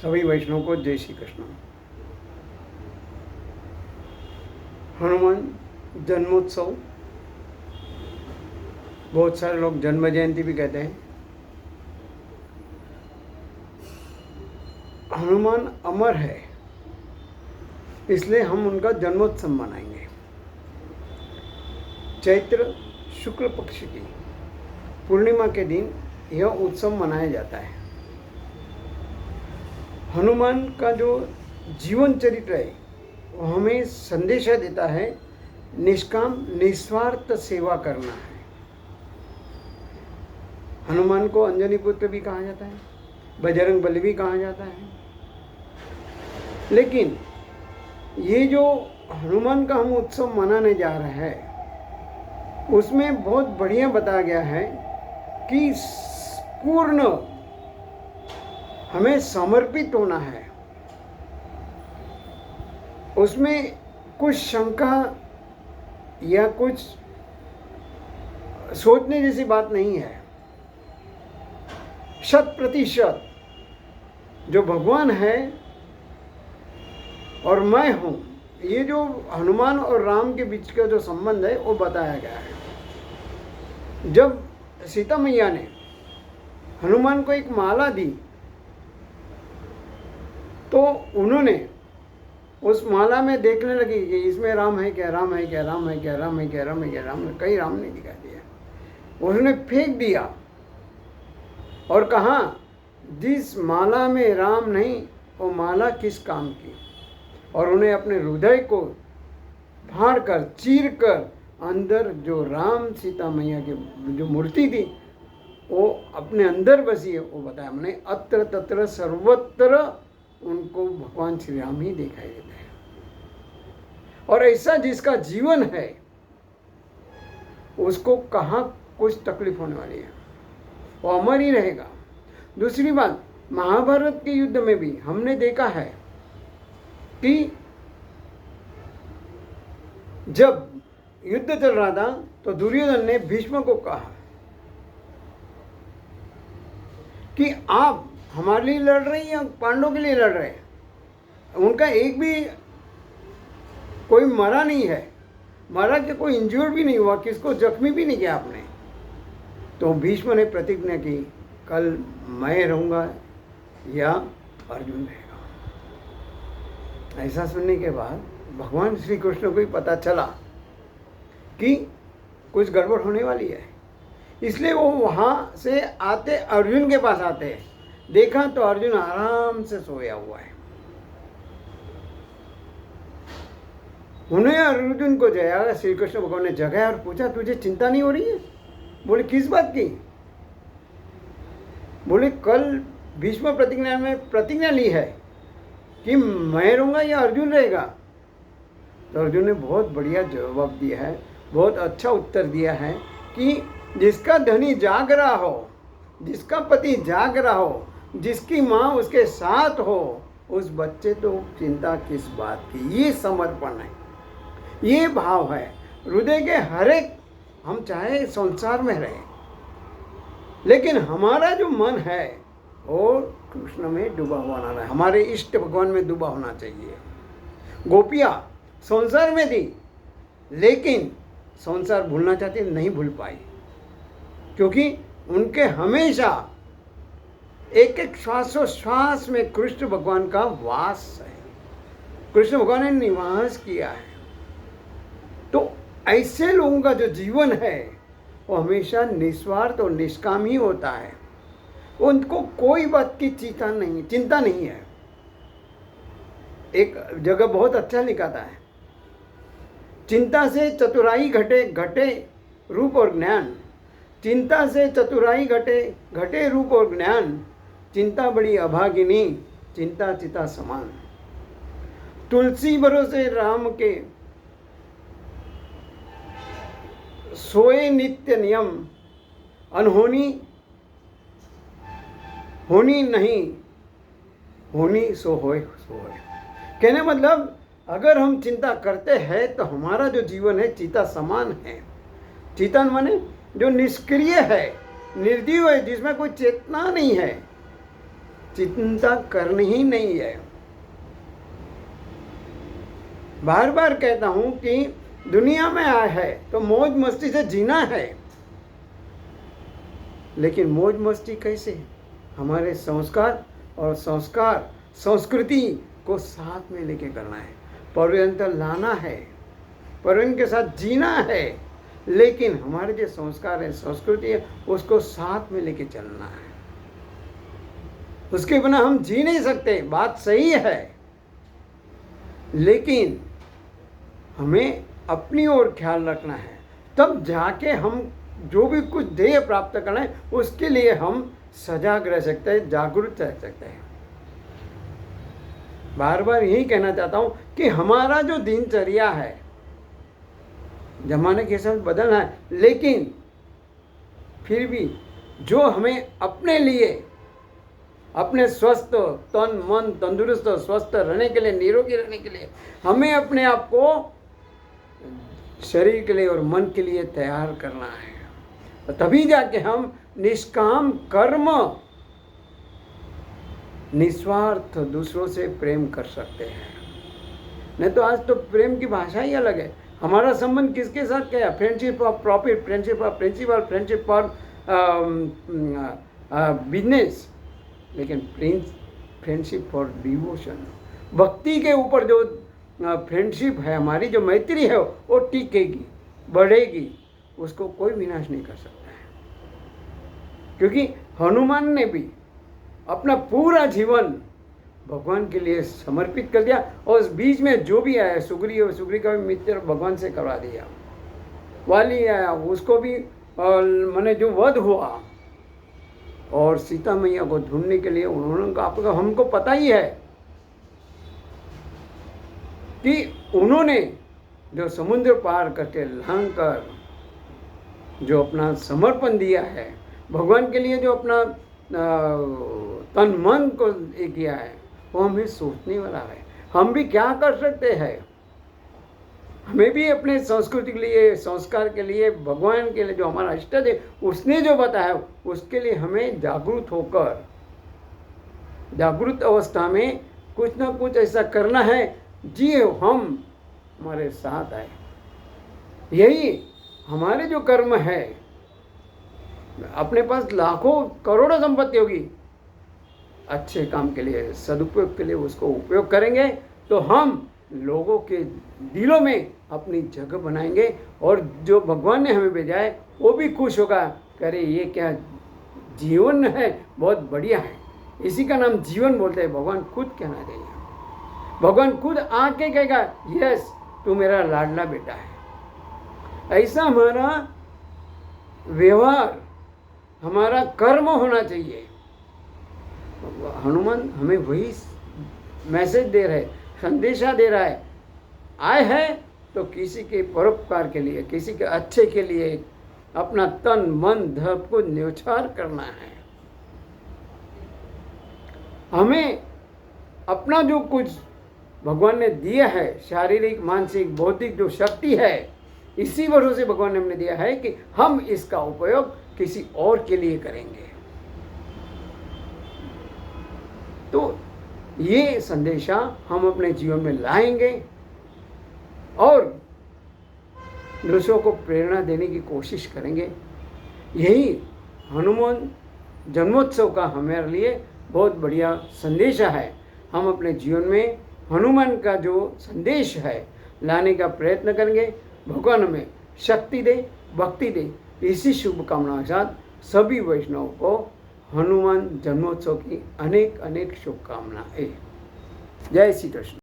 सभी वैष्णव को जय श्री कृष्ण। हनुमान जन्मोत्सव, बहुत सारे लोग जन्म जयंती भी कहते हैं। हनुमान अमर है, इसलिए हम उनका जन्मोत्सव मनाएंगे। चैत्र शुक्ल पक्ष की पूर्णिमा के दिन यह उत्सव मनाया जाता है। हनुमान का जो जीवन चरित्र है वो हमें संदेशा देता है, निष्काम निस्वार्थ सेवा करना है। हनुमान को अंजनी पुत्र भी कहा जाता है, बजरंग बली भी कहा जाता है। लेकिन ये जो हनुमान का हम उत्सव मनाने जा रहे हैं उसमें बहुत बढ़िया बताया गया है कि पूर्ण हमें समर्पित होना है। उसमें कुछ शंका या कुछ सोचने जैसी बात नहीं है। 100% जो भगवान है और मैं हूँ, ये जो हनुमान और राम के बीच का जो संबंध है वो बताया गया है। जब सीता मैया ने हनुमान को एक माला दी तो उन्होंने उस माला में देखने लगी कि इसमें राम है क्या, राम है क्या, राम है क्या, राम है क्या, राम है क्या, राम है, कहीं राम नहीं दिखाई दिया। उन्होंने फेंक दिया और कहा, जिस माला में राम नहीं वो माला किस काम की। और उन्हें अपने हृदय को फाड़ कर चीर कर अंदर जो राम सीता मैया की जो मूर्ति थी वो अपने अंदर बसी है वो बताया। मैंने अत्र तत्र सर्वत्र उनको भगवान श्री राम ही दिखाई देते हैं। और ऐसा जिसका जीवन है उसको कहाँ कुछ तकलीफ होने वाली है, वो अमर ही रहेगा। दूसरी बात, महाभारत के युद्ध में भी हमने देखा है कि जब युद्ध चल रहा था तो दुर्योधन ने भीष्म को कहा कि आप हमारे लिए लड़ रहे हैं या पांडवों के लिए लड़ रहे हैं। उनका एक भी कोई मरा नहीं है, मरा कि कोई इंज्योर्ड भी नहीं हुआ, किसको जख्मी भी नहीं किया आपने। तो भीष्म ने प्रतिज्ञा की, कल मैं रहूँगा या अर्जुन रहेगा। ऐसा सुनने के बाद भगवान श्री कृष्ण को ही पता चला कि कुछ गड़बड़ होने वाली है, इसलिए वो वहाँ से आते अर्जुन के पास आते हैं। देखा तो अर्जुन आराम से सोया हुआ है। उन्हें अर्जुन को जया श्री कृष्ण भगवान ने जगाया और पूछा, तुझे चिंता नहीं हो रही है? बोले, किस बात की? बोले, कल भीष्म प्रतिज्ञा में प्रतिज्ञा ली है कि मैं रहूँगा या अर्जुन रहेगा। तो अर्जुन ने बहुत बढ़िया जवाब दिया है, बहुत अच्छा उत्तर दिया है कि जिसका धनी जाग रहा हो, जिसका पति जाग रहा हो, जिसकी माँ उसके साथ हो, उस बच्चे तो चिंता किस बात की। ये समर्पण है, ये भाव है हृदय के हर एक। हम चाहे संसार में रहें लेकिन हमारा जो मन है वो कृष्ण में डूबा हुआ ना रहे, हमारे इष्ट भगवान में डूबा होना चाहिए। गोपियाँ संसार में थी लेकिन संसार भूलना चाहती, नहीं भूल पाई, क्योंकि उनके हमेशा एक एक श्वासोश्वास में कृष्ण भगवान का वास है, कृष्ण भगवान ने निवास किया है। तो ऐसे लोगों का जो जीवन है वो हमेशा निस्वार्थ और निष्काम ही होता है। उनको कोई बात की चिंता नहीं है। एक जगह बहुत अच्छा लिखा था, चिंता से चतुराई घटे, घटे रूप और ज्ञान। चिंता से चतुराई घटे, घटे रूप और ज्ञान। चिंता बड़ी अभागिनी, चिंता चिता समान। तुलसी भरोसे राम के, सोए नित्य नियम। अनहोनी होनी नहीं, होनी सो होए सो होए। कहने मतलब अगर हम चिंता करते हैं तो हमारा जो जीवन है चिता समान है। चिता माने जो निष्क्रिय है, निर्जीव है, जिसमें कोई चेतना नहीं है, चिंता करनी ही नहीं है। बार बार कहता हूं कि दुनिया में आया है तो मौज मस्ती से जीना है, लेकिन मौज मस्ती कैसे? हमारे संस्कार और संस्कृति को साथ में लेके करना है, परिवर्तन लाना है, परिवर्तन के साथ जीना है, लेकिन हमारे जो संस्कार है, संस्कृति है, उसको साथ में लेके चलना है। उसके बिना हम जी नहीं सकते, बात सही है, लेकिन हमें अपनी ओर ख्याल रखना है, तब जाके हम जो भी कुछ ध्येय प्राप्त करना है उसके लिए हम सजग रह सकते हैं, जागरूक रह सकते हैं। बार बार यही कहना चाहता हूं कि हमारा जो दिनचर्या है, जमाने के साथ बदलना है, लेकिन फिर भी जो हमें अपने लिए, अपने स्वस्थ तन मन तंदुरुस्त स्वस्थ रहने के लिए, निरोगी रहने के लिए हमें अपने आप को शरीर के लिए और मन के लिए तैयार करना है, तभी जाके हम निष्काम कर्म, निस्वार्थ दूसरों से प्रेम कर सकते हैं। नहीं तो आज तो प्रेम की भाषा ही अलग है। हमारा संबंध किसके साथ क्या है? Friendship of profit, friendship of principle, friendship for business, लेकिन फ्रेंडशिप फॉर डिवोशन, भक्ति के ऊपर जो फ्रेंडशिप है, हमारी जो मैत्री है वो टिकेगी, बढ़ेगी, उसको कोई विनाश नहीं कर सकता है। क्योंकि हनुमान ने भी अपना पूरा जीवन भगवान के लिए समर्पित कर दिया, और उस बीच में जो भी आया, सुग्री का भी मित्र भगवान से करवा दिया, वाली आया उसको भी मैंने जो वध हुआ, और सीता मैया को ढूंढने के लिए उन्होंने, हमको पता ही है कि उन्होंने जो समुद्र पार करके लंघकर जो अपना समर्पण दिया है भगवान के लिए, जो अपना तन मन को किया है, वो हमें सोचने वाला है। हम भी क्या कर सकते हैं? हमें भी अपने संस्कृति के लिए, संस्कार के लिए, भगवान के लिए, जो हमारा इष्ट है उसने जो बताया, उसके लिए हमें जागरूक होकर, जागरूक अवस्था में कुछ ना कुछ ऐसा करना है जी हम हमारे साथ आए। यही हमारे जो कर्म है, अपने पास लाखों करोड़ों संपत्ति होगी, अच्छे काम के लिए, सदुपयोग के लिए उसको उपयोग करेंगे तो हम लोगों के दिलों में अपनी जगह बनाएंगे, और जो भगवान ने हमें भेजा है वो भी खुश होगा, करे ये क्या जीवन है, बहुत बढ़िया है, इसी का नाम जीवन बोलते हैं। भगवान खुद कहना चाहिए, भगवान खुद आके कहेगा यस तू मेरा लाडला बेटा है। ऐसा हमारा व्यवहार, हमारा कर्म होना चाहिए। हनुमान हमें वही मैसेज दे रहे, संदेशा दे रहा है, आए हैं तो किसी के परोपकार के लिए, किसी के अच्छे के लिए अपना तन मन धन को न्यौछावर करना है। हमें अपना जो कुछ भगवान ने दिया है, शारीरिक मानसिक बौद्धिक जो शक्ति है, इसी भरोसे भगवान ने हमें दिया है कि हम इसका उपयोग किसी और के लिए करेंगे। तो ये संदेशा हम अपने जीवन में लाएंगे और दूसरों को प्रेरणा देने की कोशिश करेंगे। यही हनुमान जन्मोत्सव का हमारे लिए बहुत बढ़िया संदेशा है। हम अपने जीवन में हनुमान का जो संदेश है लाने का प्रयत्न करेंगे। भगवान हमें शक्ति दे, भक्ति दे। इसी शुभकामनाओं के साथ सभी वैष्णवों को हनुमान जन्मोत्सव की अनेक अनेक शुभकामनाएं। जय श्री कृष्ण।